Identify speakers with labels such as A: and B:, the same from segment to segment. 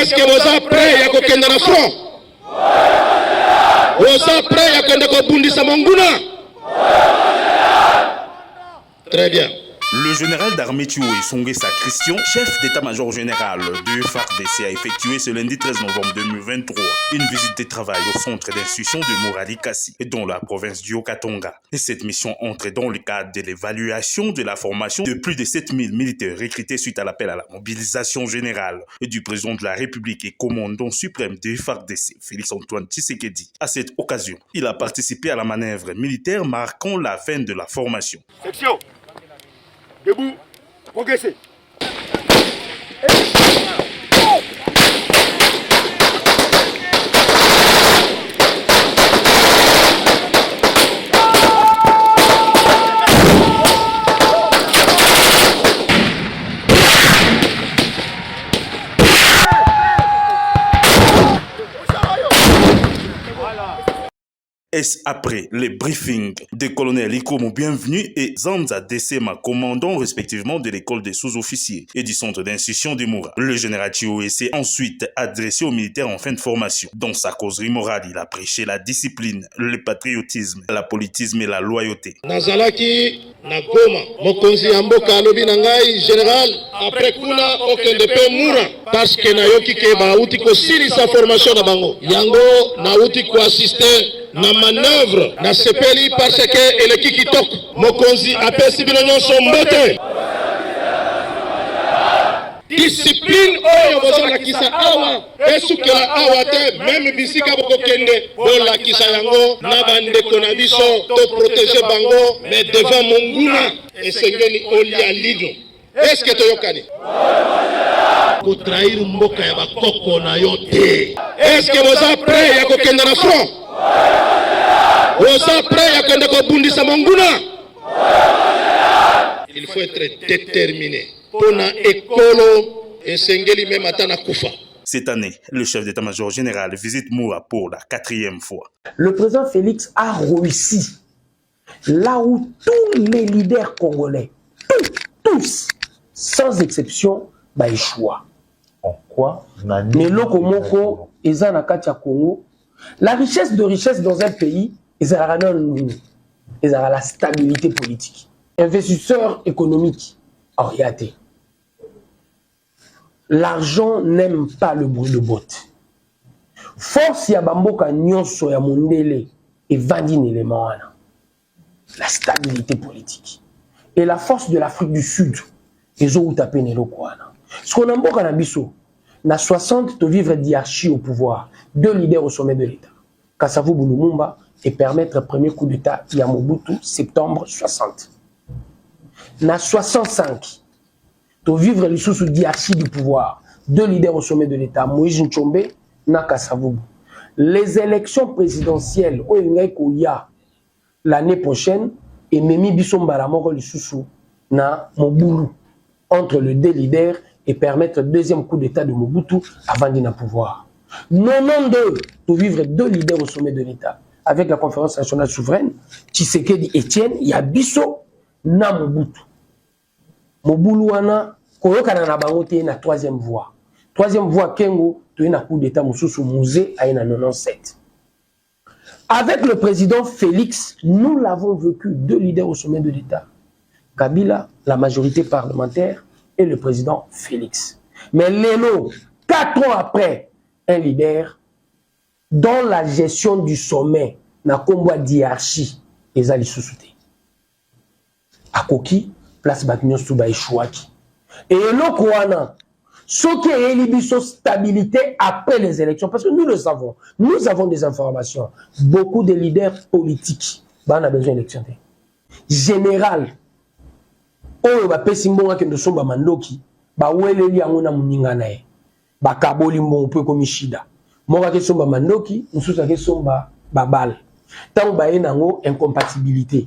A: Est-ce que vous êtes prêts à aller dans le front? Vous êtes prêts à aller au Bundi Samanguna? Très bien.
B: Le général d'armée Choué Songesa Christian, chef d'état-major général de FARDC, a effectué ce lundi 13 novembre 2023 une visite de travail au centre d'instruction de Morali Kassi, dans la province du Haut-Katanga. Et cette mission entre dans le cadre de l'évaluation de la formation de plus de 7000 militaires recrutés suite à l'appel à la mobilisation générale du président de la République et commandant suprême de FARDC, Félix-Antoine Tshisekedi. À cette occasion, il a participé à la manœuvre militaire marquant la fin de la formation.
C: Section. Debout, progressez.
B: Est-ce après les briefings des colonels Ikomo Bienvenu et Zanza Dessema, commandant respectivement de l'école des sous-officiers et du centre d'instruction de Moura. Le général Chioé s'est ensuite adressé aux militaires en fin de formation. Dans sa causerie morale, il a prêché la discipline, le patriotisme, la politisme et la loyauté.
A: Nazalaki Nagoma, Mokonzi Amboka Alobi Nangai, général, après Kuna, Okende Pe Moura, parce que Nayoki Keba Uti ko siri sa formation na bango. Yango na Uti ko assister na manœuvre na sepeli parce que eleki kitoko mokonzi apesi bino nyonso mbote discipline oyo bozolakisa awa esukela awa te meme bisika bokokende bolakisa yango na bandeko na biso to protéger bango mais devant monguna esengeli olia lino. Est-ce que toyokani kotrahir mboka ya bakoko na yo te? Est-ce que vous êtes prêts ya kokende na front? Vous êtes prêts à aller au Bundi Samanguna? Il faut être déterminé. Pour na écolo et sengeli même atana kufa.
B: Cette année, le chef d'état-major général visite Moura pour la 4e fois.
D: Le président Félix a réussi là où tous les leaders congolais, tous, sans exception, bah échouent.
E: En quoi?
D: Mais Lokomoko, Eza Katia Congo, la richesse dans un pays, ils ont la stabilité politique. Investisseurs économiques orientés. L'argent n'aime pas le bruit de botte. Force ya bamboka nyonso ya mondele et vandine élément. La stabilité politique. Et la force de l'Afrique du Sud. Ils ont tapé Nelo Kouana. Ce qu'on a mboka na biso, na 60 de vivre d'hierarchie au pouvoir, 2 leaders au sommet de l'État. Kasavubu Lumumba et permettre le premier coup d'État à Mobutu, septembre 60. Na 65, de vivre le sous d'hierarchie du pouvoir, 2 leaders au sommet de l'État, Moïse Nchombe, na Kasavubu. Les élections présidentielles au Ngoya l'année prochaine, et Memi Bissombaramoro le sous na Mobutu, entre les 2 leaders et permettre le deuxième coup d'État de Mobutu avant d'y pouvoir. 92 pour vivre 2 leaders au sommet de l'État avec la conférence nationale souveraine, Tshisekedi Etienne, Yabiso, na Mobutu. Mobuluana, Koyokana na bango te na 3e voie. 3e voie Kengo, tu na coup d'État Moussousou Mouzé à 97. Avec le président Félix, nous l'avons vécu 2 leaders au sommet de l'État. Kabila, la majorité parlementaire, et le président Félix. Mais Lélo, 4 ans après, un leader dans la gestion du sommet, na combat d'hierarchie, et Zali Sousouté. Akoki, place Bakignon Souba et Chouaki. Et le Kouana, ce qui est l'élibition stabilité après les élections, parce que nous le savons, nous avons des informations. Beaucoup de leaders politiques, bah, on a besoin d'élections. Général, oyo ba pesi mbonga ke ndosomba mandoki ba weleli yango na muninga nae ba kaboli mbongo pe komi shida moka ke somba mandoki nsusa ke somba babal tant ba yenango incompatibilité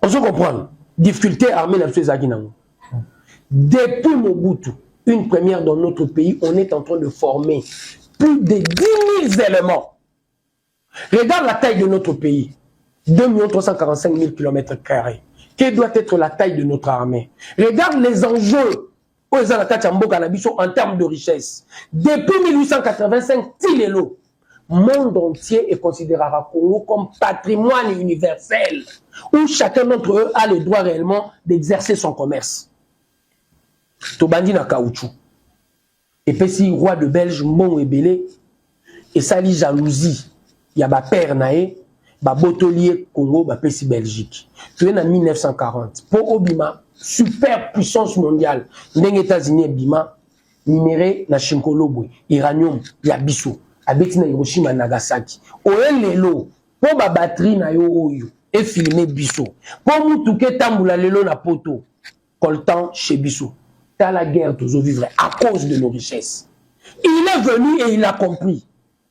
D: on se comprend difficulté armée na tsezaki nango depuis Mobutu une première dans notre pays on est en train de former plus de 10 000 éléments. Regarde la taille de notre pays 2 345 000 km². Quelle doit être la taille de notre armée? Regarde les enjeux en termes de richesse. Depuis 1885, Tilelo, le monde entier est considéré à Congo comme patrimoine universel, où chacun d'entre eux a le droit réellement d'exercer son commerce. Tobandi na caoutchouc. Et puis si roi de Belge, Mon et Belé, et ça lit jalousie, il y a ba père naé, ba botelier Congo, ba pesi Belgique. Tu es en 1940. Pour Obima, super puissance mondiale, les États-Unis Bima, minéré na Shinkolobwe, uranium, yabiso, abeti na Hiroshima Nagasaki. Oye lelo, pour ba batterie na yo oyo, et filmer biso. Pour mutuke tambula lelo na poto, coltan chez biso. T'as la guerre toujours vivre à cause de nos richesses. Il est venu et il a compris.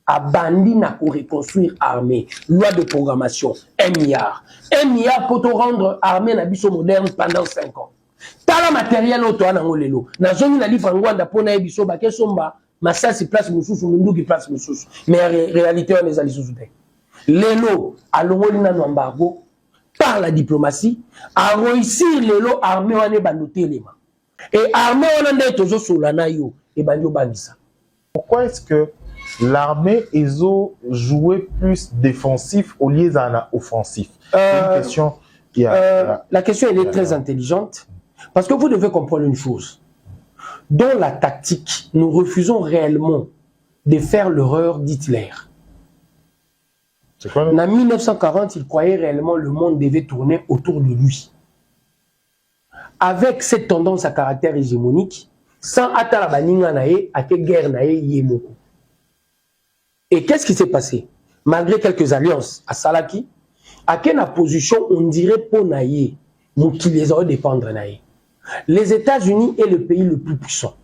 D: A bandi na pour reconstruire armée, loi de programmation, 1 milliard. 1 milliard pour te rendre armée na biso moderne pendant 5 ans. T'as la matériel auto na ngolelo. Na zone na livre ngwanda pona biso ba kesomba, masasi place mususu mundu qui place mususu. Mais réalité on les a lisusu te. Lelo alongoli na embargo par la diplomatie a réussir lelo armée wane banoté lema. Et armée wane nde tozo solana yo e bandio bandisa.
E: Pourquoi est-ce que l'armée ESO jouait plus défensif au lieu d'un offensif? Une question.
D: La question elle est très intelligente parce que vous devez comprendre une chose. Dans la tactique, nous refusons réellement de faire l'erreur d'Hitler. En 1940, il croyait réellement que le monde devait tourner autour de lui. Avec cette tendance à caractère hégémonique, sans atalabaninga nae, à quelle guerre nae yemoko. Et qu'est-ce qui s'est passé? Malgré quelques alliances à Salaki, à quelle position on dirait pour naïe, qui les aurait dépendre naïe. Les États-Unis est le pays le plus puissant.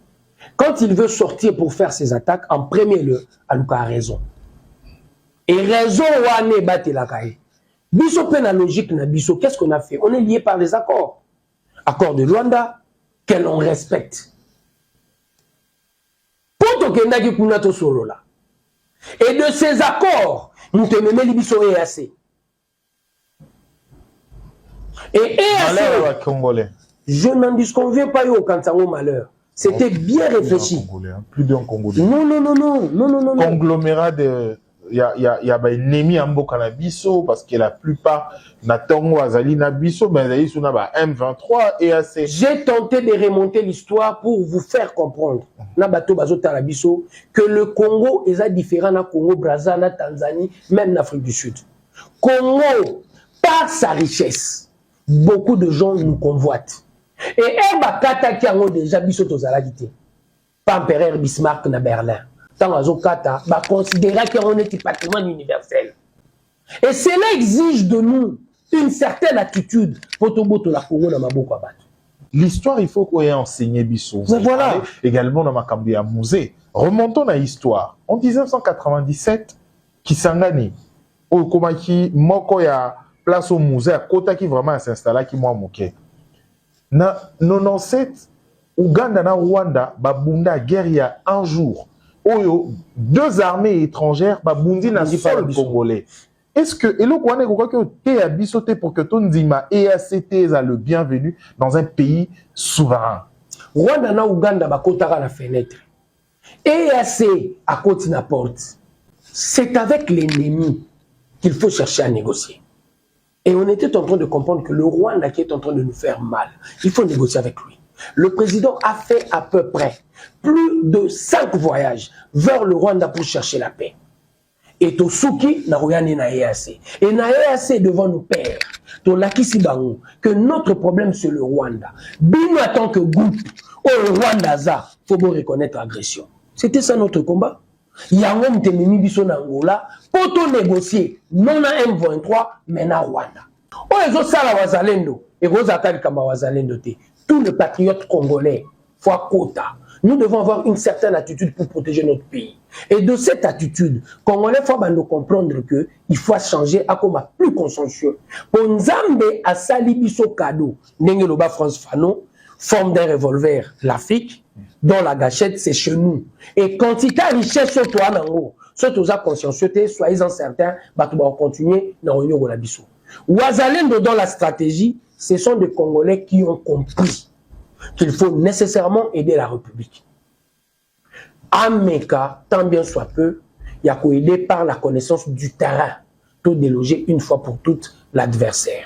D: Quand il veut sortir pour faire ses attaques, en premier lieu, Aluka a raison. Et raison, wane bate la kaye. Biso pe na logique na biso, qu'est-ce qu'on a fait? On est lié par les accords. Accord de Luanda, que l'on respecte. Pour to kendaki kuna to solo là. Et de ces accords, nous te menons l'Ibiso EAC. Et EAC,
E: Congolais.
D: Je n'en disconviens pas au Kantango malheur. C'était bien réfléchi.
E: Plus d'un Congolais.
D: Non.
E: Conglomérat de... Il y a un ennemi en Bokanabiso parce que la plupart Natongo Azali Nabiso, mais Azali Suna M23 et AC.
D: J'ai tenté de remonter l'histoire pour vous faire comprendre Nabato Bazo Tarabiso que le Congo est différent du Congo, Brazza, na Tanzanie, même l'Afrique du Sud. Congo, par sa richesse, beaucoup de gens nous convoitent. Et Erbakata qui a déjà Biso Tozalagité. Pas Empereur Bismarck na Berlin. Tant Azokata, va considérer qu'on est un patrimoine universel. Et cela exige de nous une certaine attitude pour tout la Congo dans ma boucle.
E: L'histoire, il faut qu'on ait enseigné Bissot.
D: Voilà.
E: Également dans ma Cambia musée. Remontons à l'histoire. En 1997, Kisangani, au Komaki, Moko ya place au musée, à Kota qui vraiment s'installe, qui moi moqué. Na 97, Ouganda na Rwanda, Babunda guerre il y a un jour. Oyo, 2 armées étrangères, Babundi na sol congolais. Est-ce que, et le Kouane, que tu as bissoté pour que ton Dima EACT a le bienvenu dans un pays souverain?
D: Rwanda na Ouganda, bakotara la fenêtre. EAC à côté na porte. C'est avec l'ennemi qu'il faut chercher à négocier. Et on était en train de comprendre que le Rwanda qui est en train de nous faire mal, il faut négocier avec lui. Le président a fait à peu près plus de 5 voyages vers le Rwanda pour chercher la paix. Et Tosuki n'a rien na EAC. Et na EAC devant nos pères, Tolakisi Bango, que notre problème c'est le Rwanda. Bino en tant que groupe, au Rwanda za, faut bien reconnaître l'agression. C'était ça notre combat. Yango mtemimi biso na Angola, pour tout négocier, non na M23, mais na Rwanda. Oh, ils ont ça la Wazalendo, et Rosakali Kamba Wazalendo te. Tout le patriote congolais, fois quota. Nous devons avoir une certaine attitude pour protéger notre pays. Et de cette attitude, Congolais, il faut nous comprendre qu'il faut changer à comme plus consensueux. Pour Nzambe à Salibiso Kado, Nengeloba France Fano, forme d'un revolver, l'Afrique, dont la gâchette, c'est chez nous. Et quand il y a richesse sur toi, surtout à consciencieté, soyez-en certains, on va continuer dans le Biso. Ouazalendo dans la stratégie, ce sont des Congolais qui ont compris qu'il faut nécessairement aider la République. Ameka, tant bien soit peu, il y a qu'à aider par la connaissance du terrain, tout déloger une fois pour toutes l'adversaire.